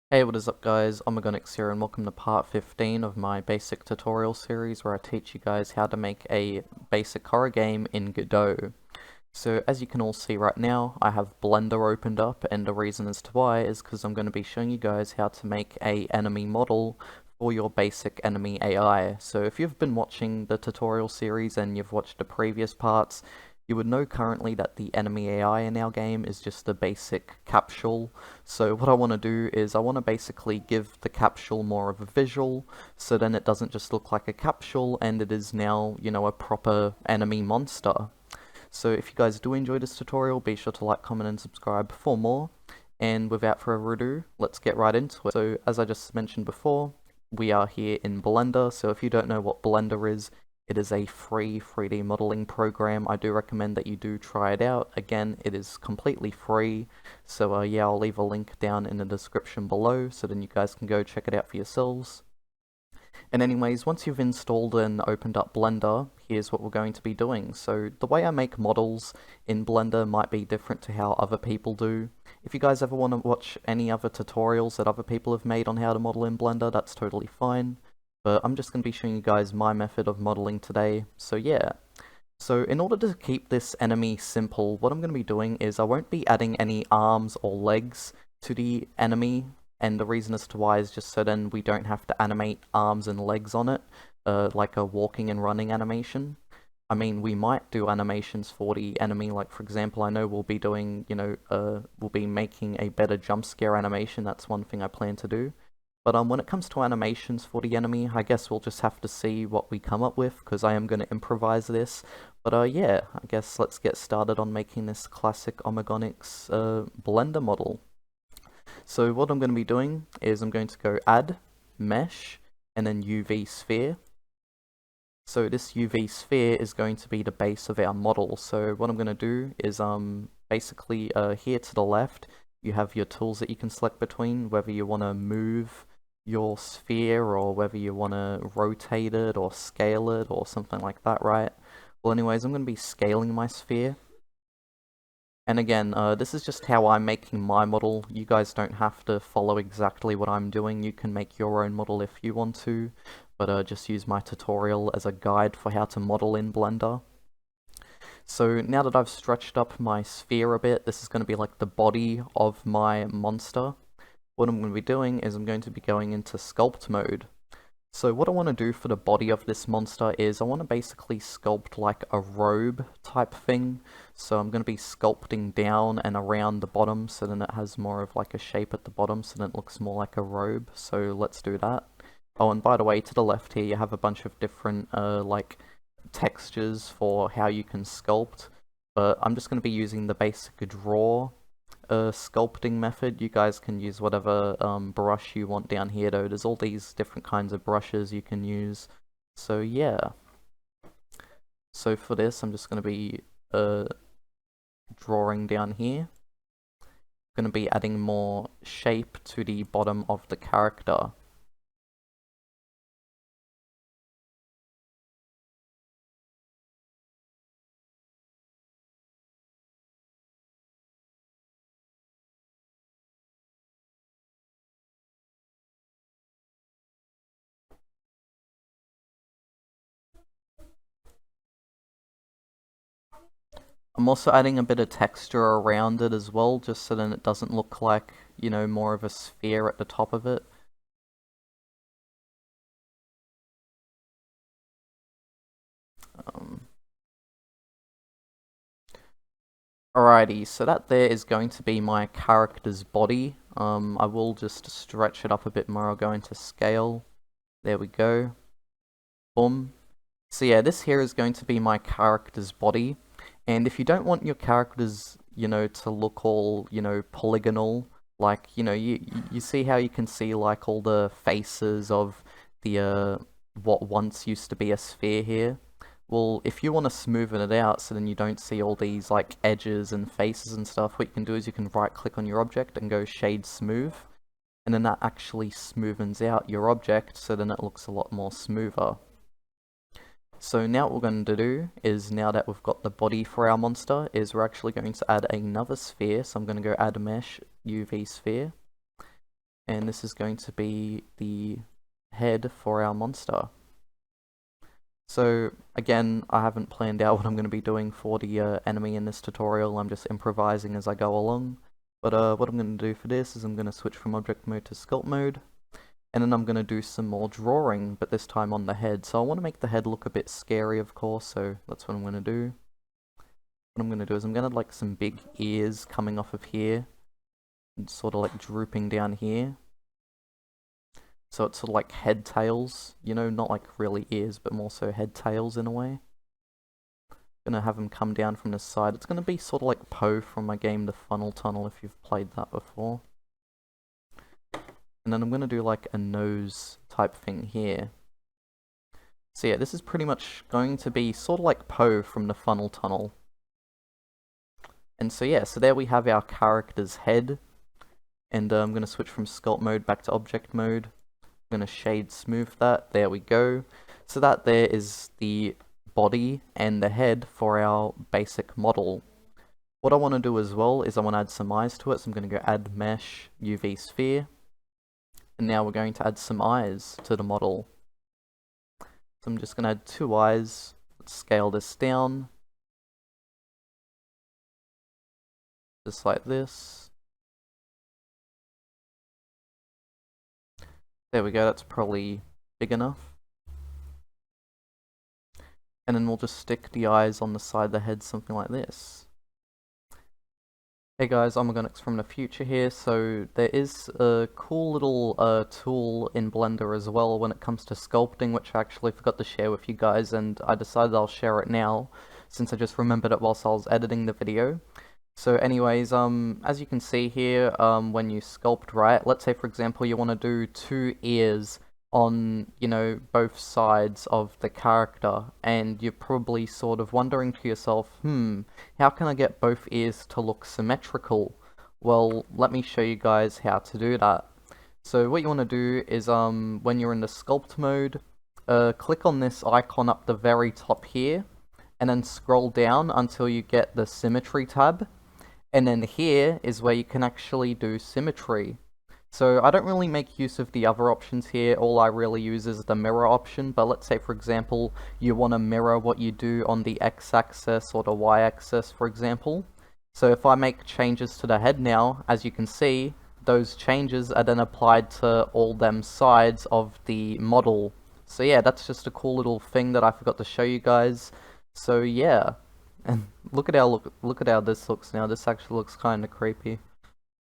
Hey, what is up guys, Omogonix here and welcome to part 15 of my basic tutorial series where I teach you guys how to make a basic horror game in Godot. So as you can all see right now, I have Blender opened up, and the reason as to why is because I'm going to be showing you guys how to make a enemy model for your basic enemy AI. So if you've been watching the tutorial series and you've watched the previous parts, you would know currently that the enemy AI in our game is just a basic capsule. So what I want to do is I want to basically give the capsule more of a visual, so then it doesn't just look like a capsule and it is now, a proper enemy monster. So if you guys do enjoy this tutorial, be sure to like, comment, and subscribe for more. And without further ado, let's get right into it. So as I just mentioned before, we are here in Blender. So if you don't know what Blender is, it is a free 3D modeling program. I do recommend that you do try it out. Again, it is completely free. So yeah, I'll leave a link down in the description below so then you guys can go check it out for yourselves. And anyways, once you've installed and opened up Blender, here's what we're going to be doing. So the way I make models in Blender might be different to how other people do. If you guys ever want to watch any other tutorials that other people have made on how to model in Blender, that's totally fine. But I'm just going to be showing you guys my method of modeling today. So yeah. So in order to keep this enemy simple, what I'm going to be doing is I won't be adding any arms or legs to the enemy, and the reason as to why is just so then we don't have to animate arms and legs on it, like a walking and running animation. I mean, we might do animations for the enemy, like for example, I know we'll be doing, we'll be making a better jump scare animation. That's one thing I plan to do. But when it comes to animations for the enemy, I guess we'll just have to see what we come up with, because I am going to improvise this. But yeah, I guess let's get started on making this classic Omogonix Blender model. So what I'm going to be doing is I'm going to go Add, Mesh, and then UV Sphere. So this UV sphere is going to be the base of our model. So what I'm going to do is basically here to the left, you have your tools that you can select between, whether you want to move your sphere or whether you want to rotate it or scale it or something like that, right? Well anyways, I'm going to be scaling my sphere. And again, this is just how I'm making my model. You guys don't have to follow exactly what I'm doing. You can make your own model if you want to, but just use my tutorial as a guide for how to model in Blender. So now that I've stretched up my sphere a bit, this is going to be like the body of my monster. What I'm going to be doing is I'm going to be going into sculpt mode. So what I want to do for the body of this monster is I want to basically sculpt like a robe type thing. So I'm going to be sculpting down and around the bottom, so then it has more of like a shape at the bottom, so then it looks more like a robe. So let's do that. Oh, and by the way, to the left here you have a bunch of different like textures for how you can sculpt, but I'm just going to be using the basic draw sculpting method. You guys can use whatever brush you want down here though. There's all these different kinds of brushes you can use. So yeah. So for this I'm just going to be drawing down here. I'm going to be adding more shape to the bottom of the character. I'm also adding a bit of texture around it as well, just so then it doesn't look like, more of a sphere at the top of it. Alrighty, so that there is going to be my character's body. I will just stretch it up a bit more. I'll go into scale. There we go. Boom. So yeah, this here is going to be my character's body. And if you don't want your characters, to look all, polygonal, like, you see how you can see like all the faces of the, what once used to be a sphere here? Well, if you want to smoothen it out so then you don't see all these like edges and faces and stuff, what you can do is you can right click on your object and go shade smooth, and then that actually smoothens out your object so then it looks a lot more smoother. So now what we're going to do is, now that we've got the body for our monster, is we're actually going to add another sphere. So I'm going to go add mesh UV sphere. And this is going to be the head for our monster. So again, I haven't planned out what I'm going to be doing for the enemy in this tutorial. I'm just improvising as I go along. But what I'm going to do for this is I'm going to switch from object mode to sculpt mode. And then I'm going to do some more drawing, but this time on the head. So I want to make the head look a bit scary, of course, so that's what I'm going to do. What I'm going to do is I'm going to like some big ears coming off of here, and sort of like drooping down here. So it's sort of like head tails, you know, not like really ears, but more so head tails in a way. Gonna have them come down from the side. It's gonna be sort of like Poe from my game The Funnel Tunnel, if you've played that before. And then I'm gonna do like a nose type thing here. So yeah, this is pretty much going to be sort of like Poe from The Funnel Tunnel. And so yeah, so there we have our character's head. And I'm gonna switch from sculpt mode back to object mode. I'm going to shade smooth that, there we go. So that there is the body and the head for our basic model. What I want to do as well is I want to add some eyes to it, so I'm going to go add mesh UV sphere. And now we're going to add some eyes to the model. So I'm just going to add 2 eyes, let's scale this down. Just like this. There we go, that's probably big enough. And then we'll just stick the eyes on the side of the head, something like this. Hey guys, Omogonix from the future here. So there is a cool little tool in Blender as well when it comes to sculpting, which I actually forgot to share with you guys, and I decided I'll share it now, since I just remembered it whilst I was editing the video. So anyways, as you can see here, when you sculpt, right, let's say for example you want to do 2 ears on, you know, both sides of the character, and you're probably sort of wondering to yourself, how can I get both ears to look symmetrical? Well, let me show you guys how to do that. So what you want to do is, when you're in the sculpt mode, click on this icon up the very top here, and then scroll down until you get the Symmetry tab. And then here is where you can actually do symmetry. So I don't really make use of the other options here, all I really use is the mirror option, but let's say for example you want to mirror what you do on the x-axis or the y-axis, for example. So if I make changes to the head now, as you can see, those changes are then applied to all them sides of the model. So yeah, that's just a cool little thing that I forgot to show you guys. So yeah. And look at how this looks now. This actually looks kind of creepy.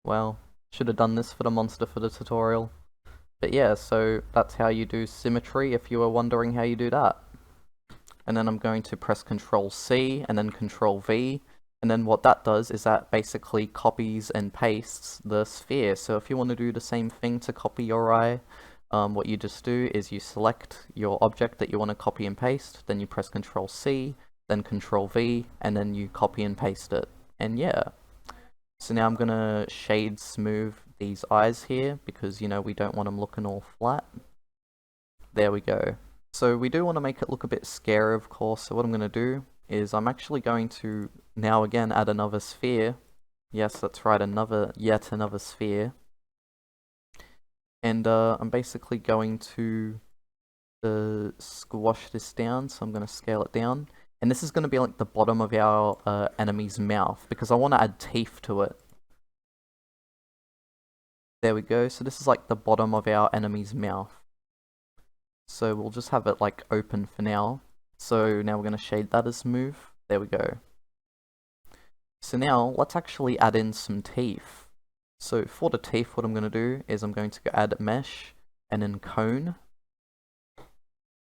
Wow, should have done this for the monster for the tutorial. But yeah, so that's how you do symmetry, if you were wondering how you do that. And then I'm going to press Ctrl C and then Ctrl V. And then what that does is that basically copies and pastes the sphere. So if you want to do the same thing to copy your eye, what you just do is you select your object that you want to copy and paste, then you press Ctrl C, then Ctrl V, and then you copy and paste it. And yeah. So now I'm gonna shade smooth these eyes here, because, you know, we don't want them looking all flat. There we go. So we do want to make it look a bit scary, of course, so what I'm gonna do is I'm actually going to, now again, add another sphere. Yes, that's right, yet another sphere. And I'm basically going to squash this down, so I'm gonna scale it down. And this is going to be like the bottom of our enemy's mouth, because I want to add teeth to it. There we go, so this is like the bottom of our enemy's mouth. So we'll just have it like open for now. So now we're going to shade that as smooth. There we go. So now let's actually add in some teeth. So for the teeth, what I'm going to do is I'm going to go add mesh and then cone.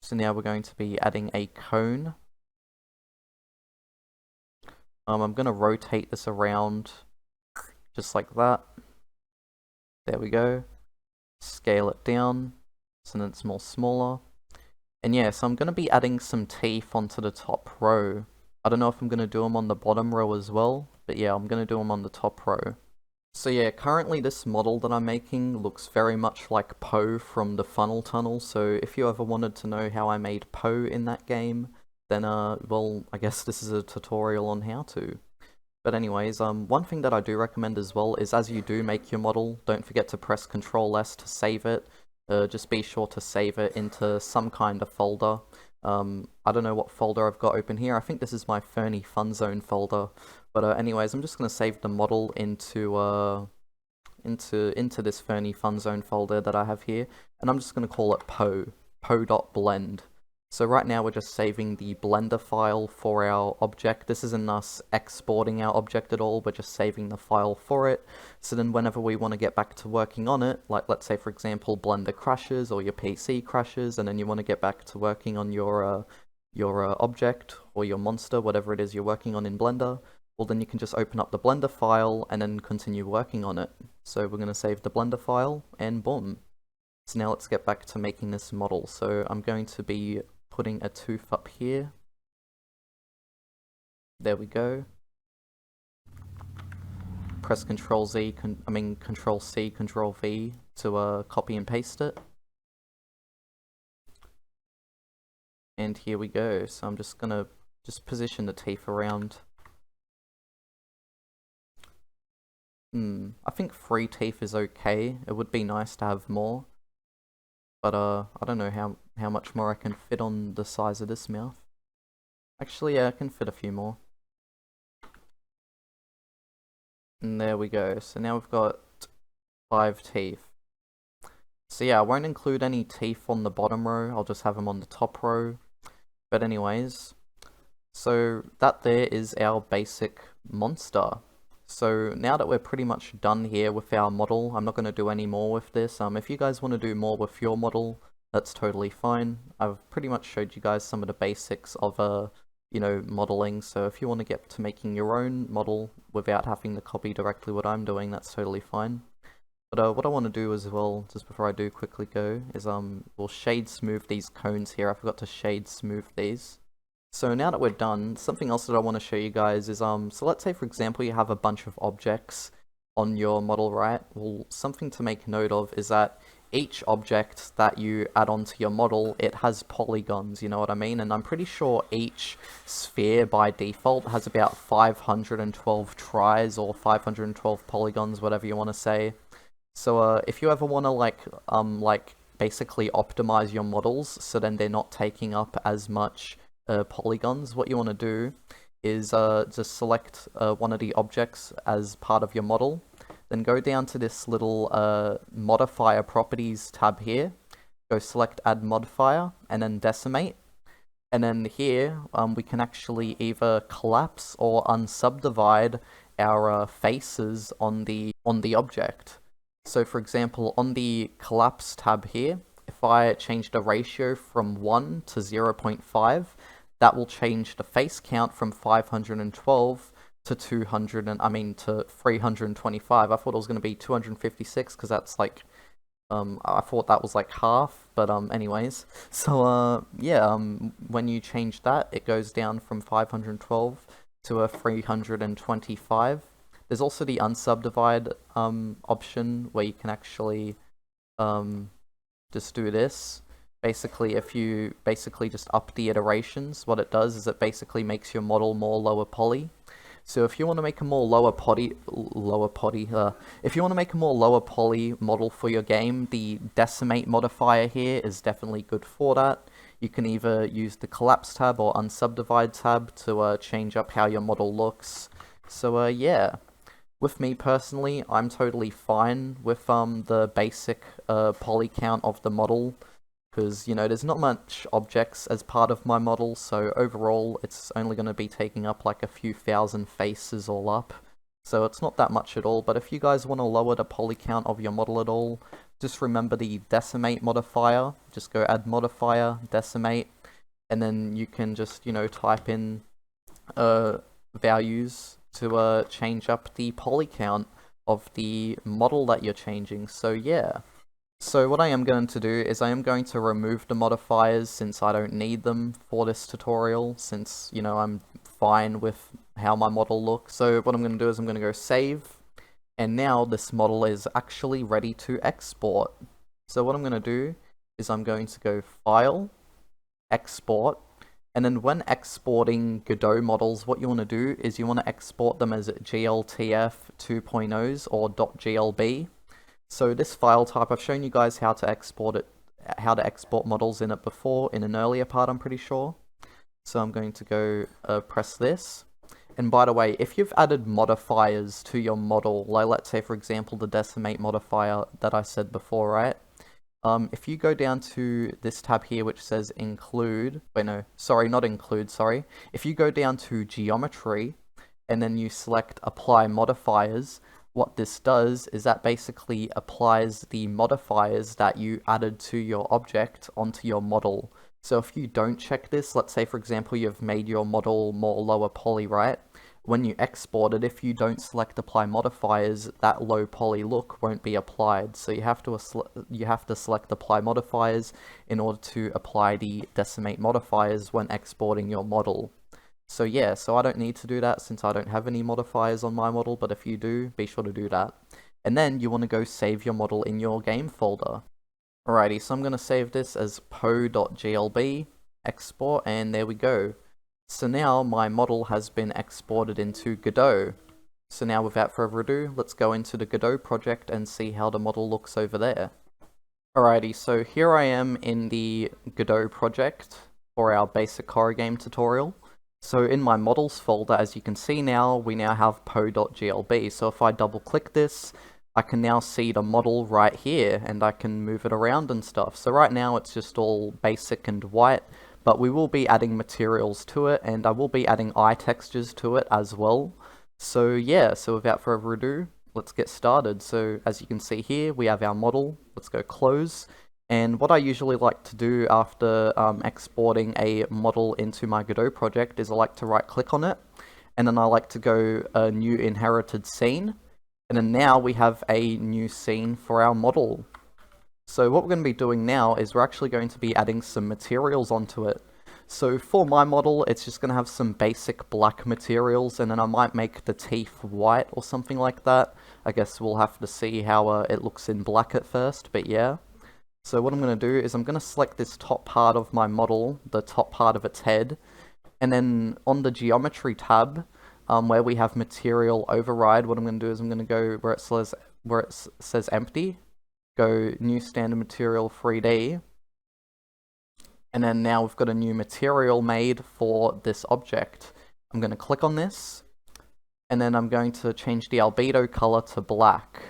So now we're going to be adding a cone. I'm going to rotate this around, just like that. There we go. Scale it down, so then it's more smaller. And yeah, so I'm going to be adding some teeth onto the top row. I don't know if I'm going to do them on the bottom row as well, but yeah, I'm going to do them on the top row. So yeah, currently this model that I'm making looks very much like Poe from the Funnel Tunnel, so if you ever wanted to know how I made Poe in that game, then well, I guess this is a tutorial on how to. But anyways, one thing that I do recommend as well is as you do make your model, don't forget to press Ctrl S to save it. Just be sure to save it into some kind of folder. I don't know what folder I've got open here. I think this is my Fernie Fun Zone folder. But anyways, I'm just going to save the model into this Fernie Fun Zone folder that I have here, and I'm just going to call it po.blend. So right now we're just saving the Blender file for our object. This isn't us exporting our object at all, we're just saving the file for it. So then whenever we want to get back to working on it, like let's say for example Blender crashes or your PC crashes, and then you want to get back to working on your object or your monster, whatever it is you're working on in Blender, well then you can just open up the Blender file and then continue working on it. So we're going to save the Blender file and boom. So now let's get back to making this model. So I'm going to be putting a tooth up here. There we go. Press Control C, Control V to copy and paste it. And here we go. So I'm just gonna position the teeth around. I think 3 teeth is okay. It would be nice to have more. But I don't know how much more I can fit on the size of this mouth. Actually, yeah, I can fit a few more. And there we go. So now we've got 5 teeth. So yeah, I won't include any teeth on the bottom row. I'll just have them on the top row. But anyways, so that there is our basic monster. So now that we're pretty much done here with our model, I'm not going to do any more with this. If you guys want to do more with your model, that's totally fine. I've pretty much showed you guys some of the basics of modeling. So if you want to get to making your own model without having to copy directly what I'm doing, that's totally fine. But what I want to do as well, just before I do quickly go, is we'll shade smooth these cones here. I forgot to shade smooth these. So now that we're done, something else that I want to show you guys is, so let's say for example you have a bunch of objects on your model, right? Well, something to make note of is that each object that you add onto your model, it has polygons, you know what I mean? And I'm pretty sure each sphere by default has about 512 tries or 512 polygons, whatever you want to say. So if you ever want to basically optimize your models so then they're not taking up as much polygons, what you want to do is just select one of the objects as part of your model, then go down to this little modifier properties tab here, go select add modifier and then decimate, and then here we can actually either collapse or unsubdivide our faces on the object. So for example, on the collapse tab here, if I change the ratio from 1 to 0.5, that will change the face count from 512 to 325. I thought it was going to be 256 because that's like, I thought that was like half, but anyways. So yeah, when you change that, it goes down from 512 to 325. There's also the unsubdivide option where you can actually just do this. Basically, if you just up the iterations, what it does is it basically makes your model more lower poly. So if you want to make a more if you want to make a more lower poly model for your game, the Decimate modifier here is definitely good for that. You can either use the collapse tab or unsubdivide tab to change up how your model looks. So yeah. With me personally, I'm totally fine with the basic poly count of the model, because, you know, there's not much objects as part of my model, so overall it's only going to be taking up like a few thousand faces all up. So it's not that much at all, but if you guys want to lower the poly count of your model at all, just remember the Decimate modifier. Just go add modifier, decimate, and then you can just, you know, type in values to change up the poly count of the model that you're changing. So yeah. So what I am going to do is I am going to remove the modifiers since I don't need them for this tutorial, since, you know, I'm fine with how my model looks. So what I'm going to do is I'm going to go save, and now this model is actually ready to export. So what I'm going to do is I'm going to go File, Export, And then when exporting Godot models, what you want to do is you want to export them as GLTF 2.0s or .glb. So this file type, I've shown you guys how to export models in it before in an earlier part, I'm pretty sure. So I'm going to go press this. And by the way, if you've added modifiers to your model, like let's say for example the Decimate modifier that I said before, right? If you go down to this tab here which says include, wait no, sorry, not include, sorry. If you go down to geometry and then you select apply modifiers, what this does is that basically applies the modifiers that you added to your object onto your model. So if you don't check this, let's say for example you've made your model more lower poly, right? When you export it, if you don't select apply modifiers, that low poly look won't be applied. So you have to select apply modifiers in order to apply the Decimate modifiers when exporting your model. So yeah, so I don't need to do that since I don't have any modifiers on my model, but if you do, be sure to do that. And then you want to go save your model in your game folder. Alrighty, so I'm going to save this as po.glb, export, and there we go. So now my model has been exported into Godot. So now without further ado, let's go into the Godot project and see how the model looks over there. Alrighty, so here I am in the Godot project for our basic horror game tutorial. So in my models folder, as you can see now, we now have po.glb. So if I double click this, I can now see the model right here and I can move it around and stuff. So right now it's just all basic and white, but we will be adding materials to it and I will be adding eye textures to it as well. So yeah, so without further ado, let's get started. So as you can see here, we have our model. Let's go close. And what I usually like to do after exporting a model into my Godot project is I like to right click on it and then I like to go a new inherited scene. And then now we have a new scene for our model. So what we're going to be doing now is we're actually going to be adding some materials onto it. So for my model, it's just going to have some basic black materials, and then I might make the teeth white or something like that. I guess we'll have to see how it looks in black at first, but yeah. So what I'm going to do is I'm going to select this top part of my model, the top part of its head, and then on the geometry tab, where we have material override, what I'm going to do is I'm going to go where it says empty, go new standard material 3D, and then now we've got a new material made for this object. I'm going to click on this, and then I'm going to change the albedo color to black.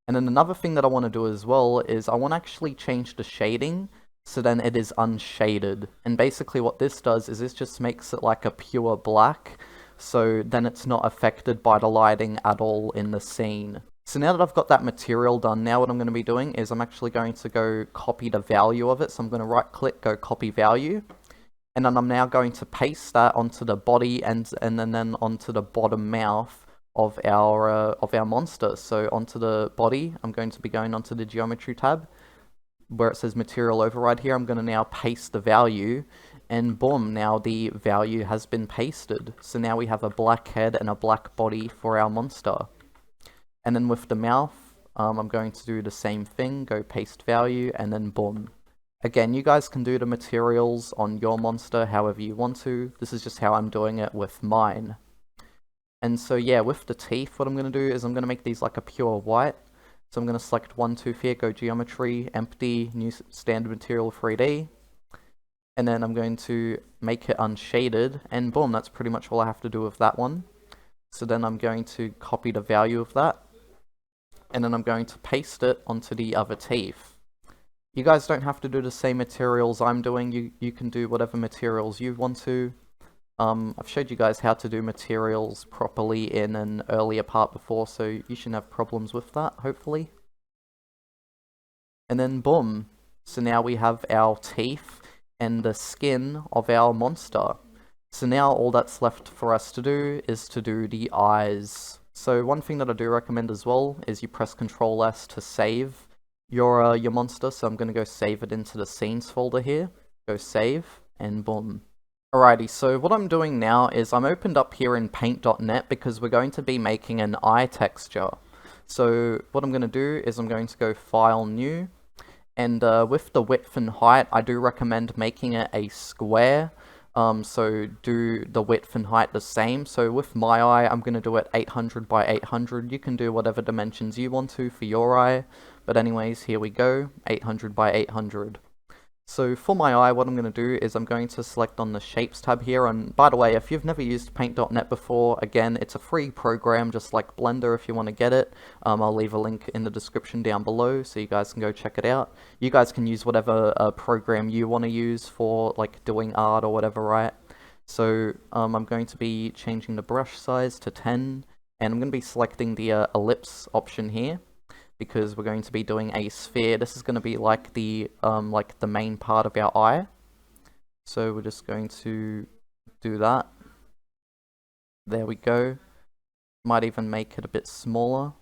And then another thing that I want to do as well is I want to actually change the shading so then it is unshaded. And basically what this does is this just makes it like a pure black, so then it's not affected by the lighting at all in the scene. So now that I've got that material done, now what I'm going to be doing is I'm actually going to go copy the value of it. So I'm going to right click, go copy value, and then I'm now going to paste that onto the body and then onto the bottom mouth of our monster. So onto the body, I'm going to be going onto the geometry tab where it says material override here. I'm going to now paste the value, and boom, now the value has been pasted. So now we have a black head and a black body for our monster. And then with the mouth, I'm going to do the same thing, go paste value, and then boom. Again, you guys can do the materials on your monster however you want to. This is just how I'm doing it with mine. And so yeah, with the teeth, what I'm going to do is I'm going to make these like a pure white. So I'm going to select one tooth here, go geometry, empty, new standard material 3D. And then I'm going to make it unshaded, and boom, that's pretty much all I have to do with that one. So then I'm going to copy the value of that, and then I'm going to paste it onto the other teeth. You guys don't have to do the same materials I'm doing, you can do whatever materials you want to. I've showed you guys how to do materials properly in an earlier part before, so you shouldn't have problems with that, hopefully. And then boom, so now we have our teeth and the skin of our monster. So now all that's left for us to do is to do the eyes. So one thing that I do recommend as well is you press Ctrl S to save your monster. So I'm going to go save it into the scenes folder here. Go save, and boom. Alrighty, so what I'm doing now is I'm opened up here in paint.net because we're going to be making an eye texture. So what I'm going to do is I'm going to go File, New, and with the width and height, I do recommend making it a square. So do the width and height the same. So with my eye, I'm going to do it 800 by 800. You can do whatever dimensions you want to for your eye. But anyways, here we go, 800 by 800. So for my eye, what I'm going to do is I'm going to select on the Shapes tab here, and by the way, if you've never used Paint.net before, again, it's a free program just like Blender if you want to get it. I'll leave a link in the description down below so you guys can go check it out. You guys can use whatever program you want to use for like doing art or whatever, right? So I'm going to be changing the brush size to 10, and I'm going to be selecting the ellipse option here, because we're going to be doing a sphere. This is going to be like the main part of our eye. So we're just going to do that. There we go. Might even make it a bit smaller.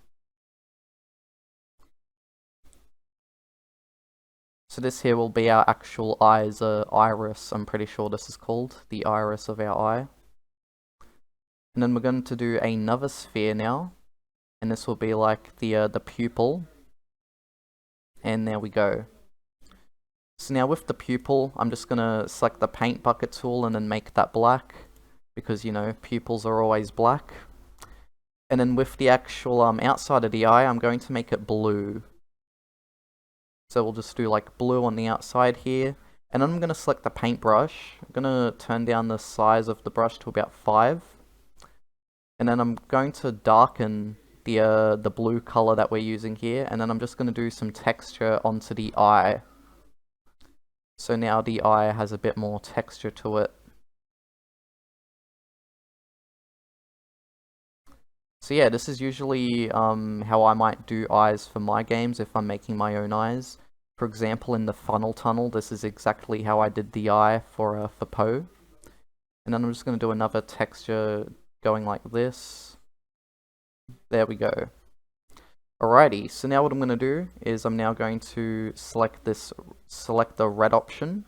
So this here will be our actual eye's iris. I'm pretty sure this is called the iris of our eye. And then we're going to do another sphere now. And this will be like the pupil. And there we go. So now with the pupil, I'm just going to select the paint bucket tool and then make that black. Because, you know, pupils are always black. And then with the actual outside of the eye, I'm going to make it blue. So we'll just do like blue on the outside here. And then I'm going to select the paintbrush. I'm going to turn down the size of the brush to about 5. And then I'm going to darken the blue color that we're using here, and then I'm just going to do some texture onto the eye. So now the eye has a bit more texture to it. So yeah, this is usually how I might do eyes for my games if I'm making my own eyes. For example, in the funnel tunnel, this is exactly how I did the eye for Poe. And then I'm just going to do another texture going like this. There we go. Alrighty, so now what I'm going to do is I'm now going to select the red option.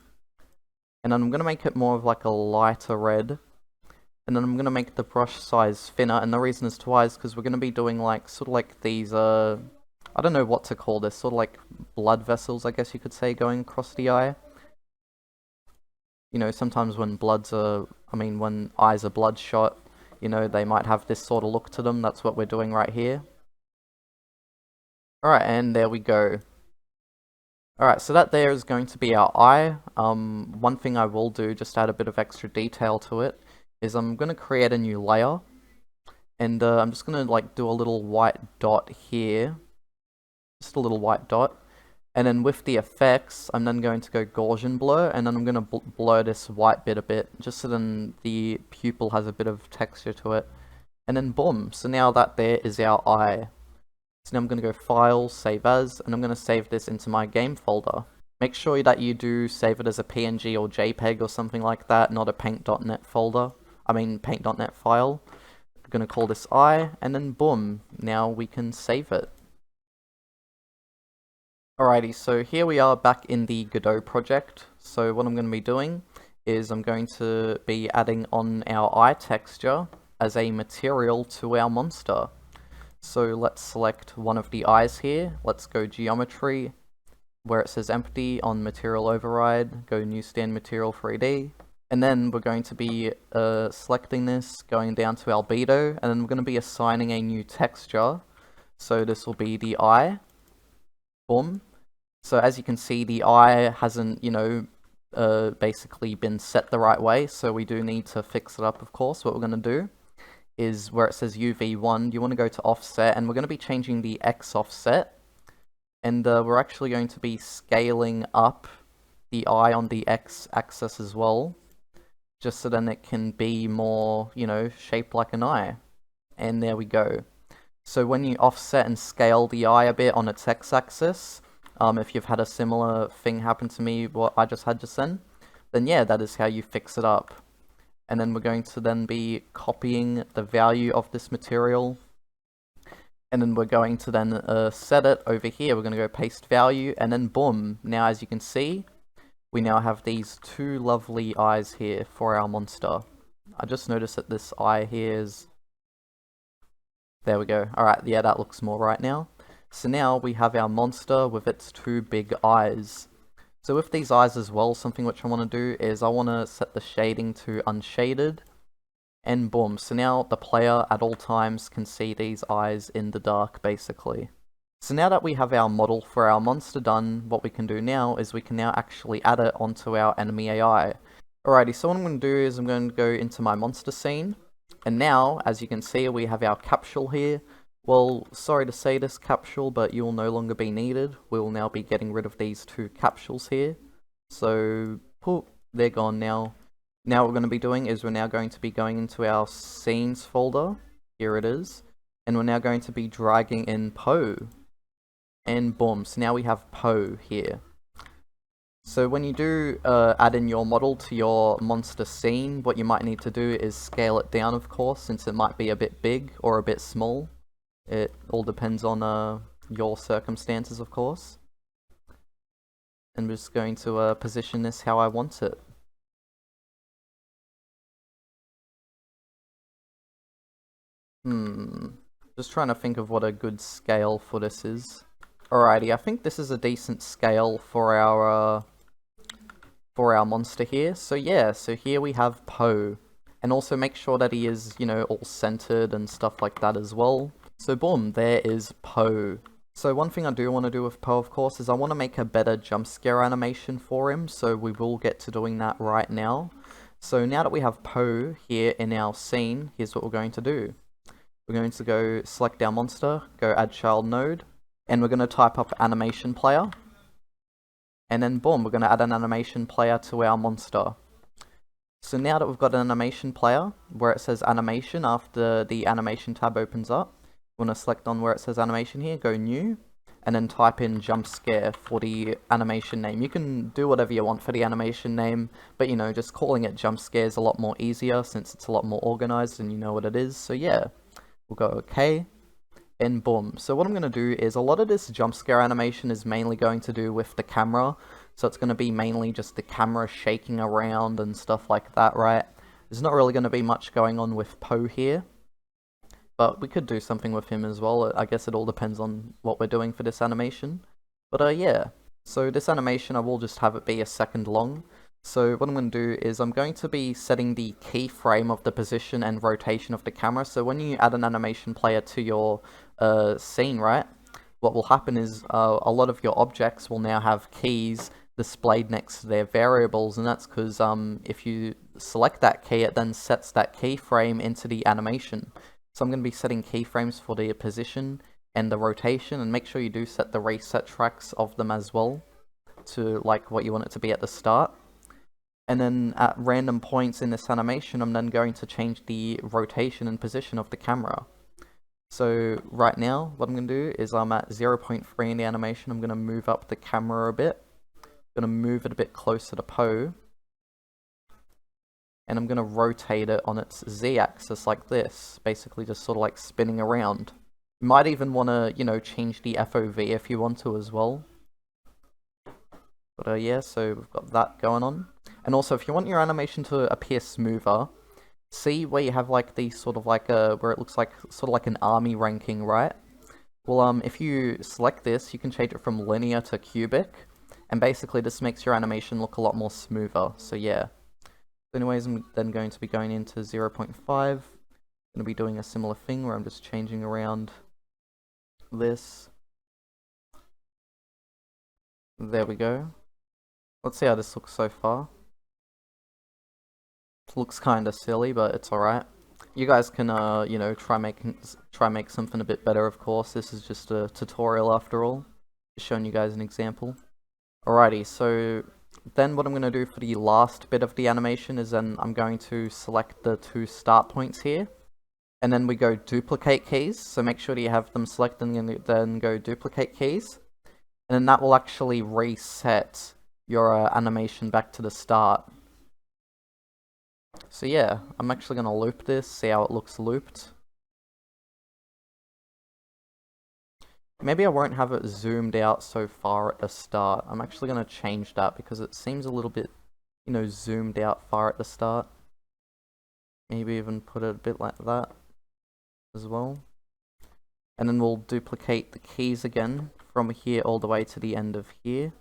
And then I'm going to make it more of like a lighter red. And then I'm going to make the brush size thinner. And the reason is why is because we're going to be doing like, sort of like these, I don't know what to call this, sort of like blood vessels, I guess you could say, going across the eye. You know, sometimes when when eyes are bloodshot, you know, they might have this sort of look to them. That's what we're doing right here. Alright, and there we go. Alright, so that there is going to be our eye. One thing I will do, just to add a bit of extra detail to it, is I'm going to create a new layer. And I'm just going to like do a little white dot here. Just a little white dot. And then with the effects, I'm then going to go Gaussian blur, and then I'm going to blur this white bit a bit, just so then the pupil has a bit of texture to it. And then boom, so now that there is our eye. So now I'm going to go File, Save As, and I'm going to save this into my game folder. Make sure that you do save it as a PNG or JPEG or something like that, not a Paint.net folder. Paint.net file. I'm going to call this eye, and then boom, now we can save it. Alrighty, so here we are back in the Godot project. So what I'm going to be doing is I'm going to be adding on our eye texture as a material to our monster. So let's select one of the eyes here. Let's go Geometry, where it says Empty on Material Override, go New Stand Material 3D. And then we're going to be selecting this, going down to Albedo, and then we're going to be assigning a new texture. So this will be the eye. Boom. So as you can see, the eye hasn't, you know, basically been set the right way, so we do need to fix it up, of course. What we're going to do is where it says UV1, you want to go to offset, and we're going to be changing the X offset. And we're actually going to be scaling up the eye on the X axis as well, just so then it can be more, you know, shaped like an eye. And there we go. So when you offset and scale the eye a bit on its x-axis, if you've had a similar thing happen to me, what I just had just then yeah, that is how you fix it up. And then we're going to then be copying the value of this material. And then we're going to then set it over here. We're going to go paste value, and then boom. Now as you can see, we now have these two lovely eyes here for our monster. I just noticed that this eye here is... There we go. Alright, yeah, that looks more right now. So now we have our monster with its two big eyes. So with these eyes as well, something which I want to do is I want to set the shading to unshaded, and boom, so now the player at all times can see these eyes in the dark basically. So now that we have our model for our monster done, what we can do now is we can now actually add it onto our enemy AI. Alrighty, so what I'm going to do is I'm going to go into my monster scene, and now, as you can see, we have our capsule here. Well, sorry to say this, capsule, but you will no longer be needed. We will now be getting rid of these two capsules here. So, poof, they're gone now. Now what we're going to be doing is we're now going to be going into our scenes folder. Here it is. And we're now going to be dragging in Poe. And boom, so now we have Poe here. So when you do add in your model to your monster scene, what you might need to do is scale it down, of course, since it might be a bit big or a bit small. It all depends on your circumstances, of course. I'm just going to position this how I want it. Just trying to think of what a good scale for this is. Alrighty, I think this is a decent scale for our monster here. So yeah, so here we have Poe. And also make sure that he is, you know, all centered and stuff like that as well. So boom, there is Poe. So one thing I do want to do with Poe, of course, is I want to make a better jump scare animation for him. So we will get to doing that right now. So now that we have Poe here in our scene, here's what we're going to do. We're going to go select our monster, go add child node, and we're going to type up animation player. And then boom, we're going to add an animation player to our monster. So now that we've got an animation player, where it says animation after the animation tab opens up, we're going to select on where it says animation here, go new, and then type in jump scare for the animation name. You can do whatever you want for the animation name, but you know, just calling it jump scare is a lot more easier since it's a lot more organized and you know what it is. So yeah, we'll go OK. And boom. So what I'm going to do is a lot of this jump scare animation is mainly going to do with the camera. So it's going to be mainly just the camera shaking around and stuff like that, right? There's not really going to be much going on with Poe here. But we could do something with him as well. I guess it all depends on what we're doing for this animation. But yeah. So this animation, I will just have it be a second long. So what I'm going to do is I'm going to be setting the keyframe of the position and rotation of the camera. So when you add an animation player to your scene, right, what will happen is a lot of your objects will now have keys displayed next to their variables, and that's because if you select that key, it then sets that keyframe into the animation. So I'm going to be setting keyframes for the position and the rotation, and make sure you do set the reset tracks of them as well to like what you want it to be at the start. And then at random points in this animation, I'm then going to change the rotation and position of the camera. So right now, what I'm going to do is I'm at 0.3 in the animation. I'm going to move up the camera a bit. I'm going to move it a bit closer to Poe. And I'm going to rotate it on its z-axis like this. Basically just sort of like spinning around. You might even want to, you know, change the FOV if you want to as well. But yeah, so we've got that going on. And also, if you want your animation to appear smoother, see where you have like the sort of like where it looks like sort of like an army ranking, right? Well, if you select this, you can change it from linear to cubic, and basically this makes your animation look a lot more smoother. So yeah. Anyways, I'm then going to be going into 0.5. I'm going to be doing a similar thing where I'm just changing around this. There we go. Let's see how this looks so far. It looks kind of silly, but it's alright. You guys can, you know, try make something a bit better, of course. This is just a tutorial after all. Just showing you guys an example. Alrighty, so then what I'm going to do for the last bit of the animation is then I'm going to select the two start points here. And then we go duplicate keys. So make sure that you have them selected and then go duplicate keys. And then that will actually reset your animation back to the start. So yeah, I'm actually going to loop this, see how it looks looped. Maybe I won't have it zoomed out so far at the start. I'm actually going to change that because it seems a little bit, you know, zoomed out far at the start. Maybe even put it a bit like that as well. And then we'll duplicate the keys again from here all the way to the end of here.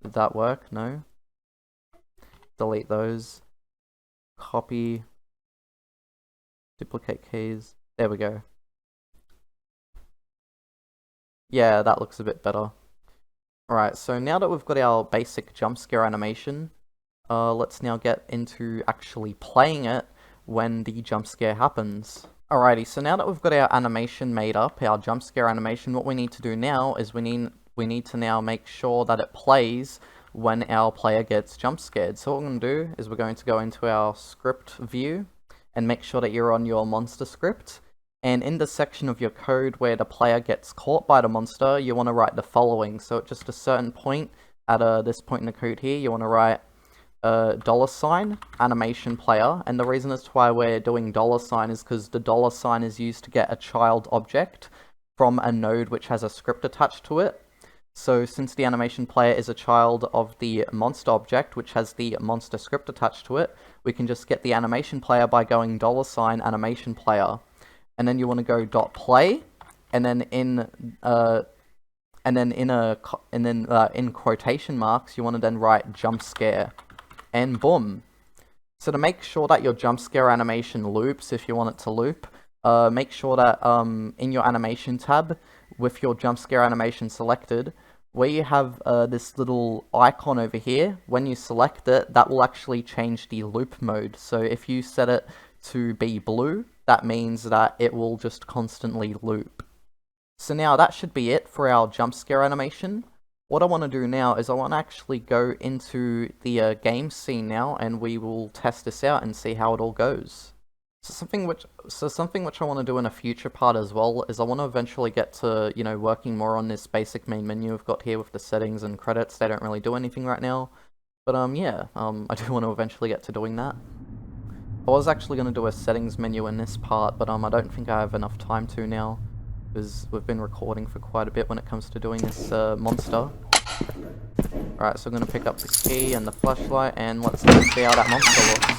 Did that work? No? Delete those. Copy. Duplicate keys. There we go. Yeah, that looks a bit better. Alright, so now that we've got our basic jump scare animation, let's now get into actually playing it when the jump scare happens. Alrighty, so now that we've got our animation made up, our jump scare animation, what we need to do now is we need to now make sure that it plays when our player gets jump scared. So what we're going to do is we're going to go into our script view and make sure that you're on your monster script. And in the section of your code where the player gets caught by the monster, you want to write the following. So at just a certain point, at this point in the code here, you want to write $ animation player. And the reason as to why we're doing $ is because the $ is used to get a child object from a node which has a script attached to it. So since the animation player is a child of the monster object, which has the monster script attached to it, we can just get the animation player by going $ animation player. And then you want to go .play, and then in quotation marks you want to then write jump scare, and boom. So to make sure that your jump scare animation loops, if you want it to loop, make sure that in your animation tab with your jump scare animation selected, where you have this little icon over here, when you select it, that will actually change the loop mode. So if you set it to be blue, that means that it will just constantly loop. So now that should be it for our jump scare animation. What I want to do now is I want to actually go into the game scene now, and we will test this out and see how it all goes. So something which I want to do in a future part as well is I want to eventually get to, you know, working more on this basic main menu I've got here with the settings and credits. They don't really do anything right now, but yeah, I do want to eventually get to doing that. I was actually going to do a settings menu in this part, but I don't think I have enough time to now, because we've been recording for quite a bit when it comes to doing this monster. Alright, so I'm going to pick up the key and the flashlight, and let's see how that monster looks.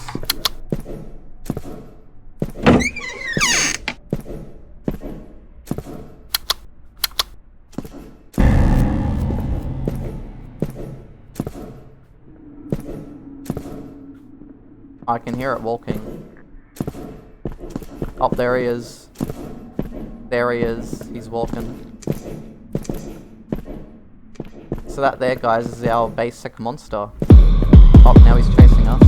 I can hear it walking. Oh, there he is. There he is. He's walking. So that there, guys, is our basic monster. Oh, now he's chasing us.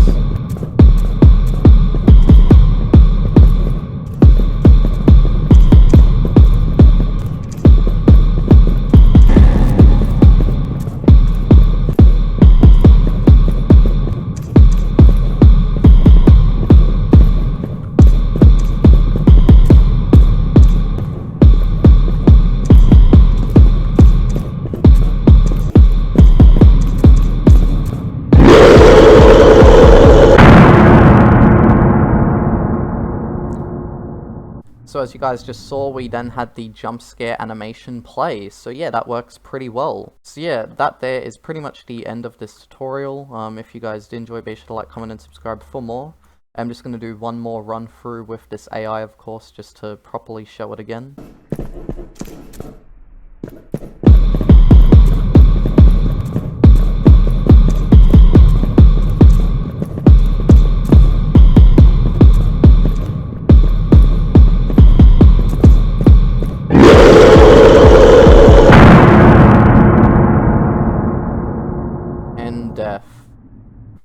So as you guys just saw, we then had the jump scare animation play. So yeah, that works pretty well. So yeah, that there is pretty much the end of this tutorial. If you guys did enjoy, be sure to like, comment, and subscribe for more. I'm just going to do one more run through with this AI, of course, just to properly show it again.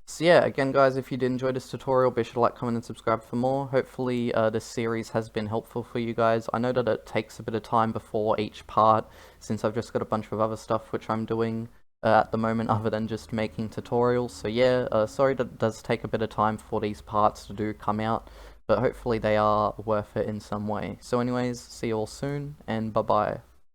So yeah, again guys, if you did enjoy this tutorial, be sure to like, comment, and subscribe for more. Hopefully this series has been helpful for you guys. I know that it takes a bit of time before each part, since I've just got a bunch of other stuff which I'm doing at the moment other than just making tutorials. So yeah, sorry that it does take a bit of time for these parts to come out, but hopefully they are worth it in some way. So anyways, see you all soon, and bye bye.